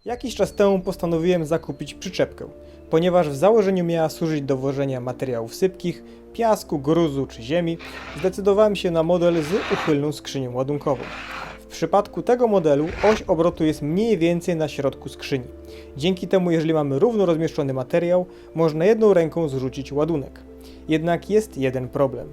Jakiś czas temu postanowiłem zakupić przyczepkę, ponieważ w założeniu miała służyć do wożenia materiałów sypkich, piasku, gruzu czy ziemi, zdecydowałem się na model z uchylną skrzynią ładunkową. W przypadku tego modelu oś obrotu jest mniej więcej na środku skrzyni. Dzięki temu, jeżeli mamy równo rozmieszczony materiał, można jedną ręką zrzucić ładunek. Jednak jest jeden problem.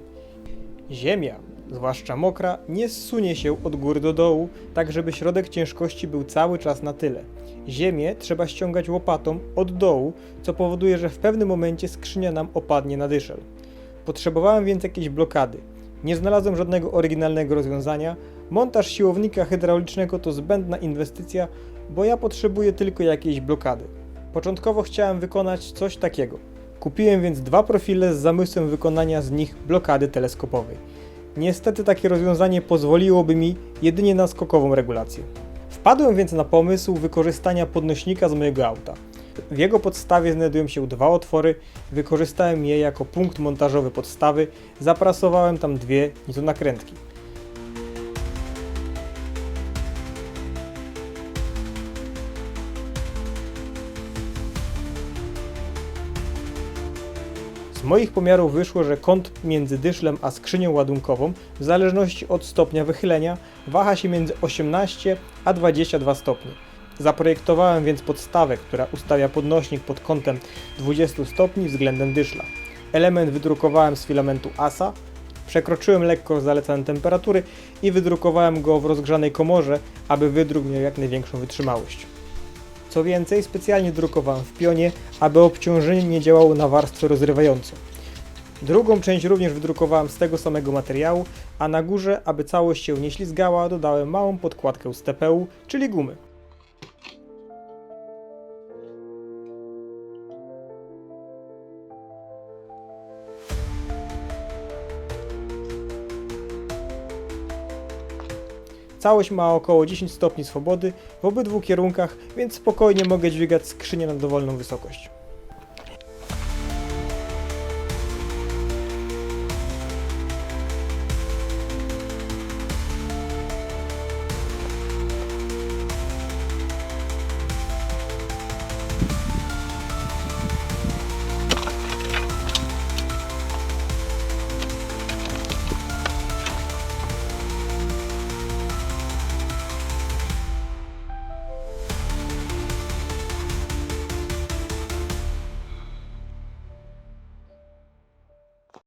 Ziemia, zwłaszcza mokra, nie zsunie się od góry do dołu, tak żeby środek ciężkości był cały czas na tyle. Ziemię trzeba ściągać łopatą od dołu, co powoduje, że w pewnym momencie skrzynia nam opadnie na dyszel. Potrzebowałem więc jakiejś blokady. Nie znalazłem żadnego oryginalnego rozwiązania. Montaż siłownika hydraulicznego to zbędna inwestycja, bo ja potrzebuję tylko jakiejś blokady. Początkowo chciałem wykonać coś takiego. Kupiłem więc dwa profile z zamysłem wykonania z nich blokady teleskopowej. Niestety takie rozwiązanie pozwoliłoby mi jedynie na skokową regulację. Wpadłem więc na pomysł wykorzystania podnośnika z mojego auta. W jego podstawie znajdują się dwa otwory, wykorzystałem je jako punkt montażowy podstawy, zaprasowałem tam dwie nitonakrętki. Z moich pomiarów wyszło, że kąt między dyszlem a skrzynią ładunkową, w zależności od stopnia wychylenia, waha się między 18 a 22 stopnie. Zaprojektowałem więc podstawę, która ustawia podnośnik pod kątem 20 stopni względem dyszla. Element wydrukowałem z filamentu ASA, przekroczyłem lekko zalecane temperatury i wydrukowałem go w rozgrzanej komorze, aby wydruk miał jak największą wytrzymałość. Co więcej, specjalnie drukowałem w pionie, aby obciążenie nie działało na warstwę rozrywającą. Drugą część również wydrukowałem z tego samego materiału, a na górze, aby całość się nie ślizgała, dodałem małą podkładkę z TPU, czyli gumy. Całość ma około 10 stopni swobody w obydwu kierunkach, więc spokojnie mogę dźwigać skrzynię na dowolną wysokość.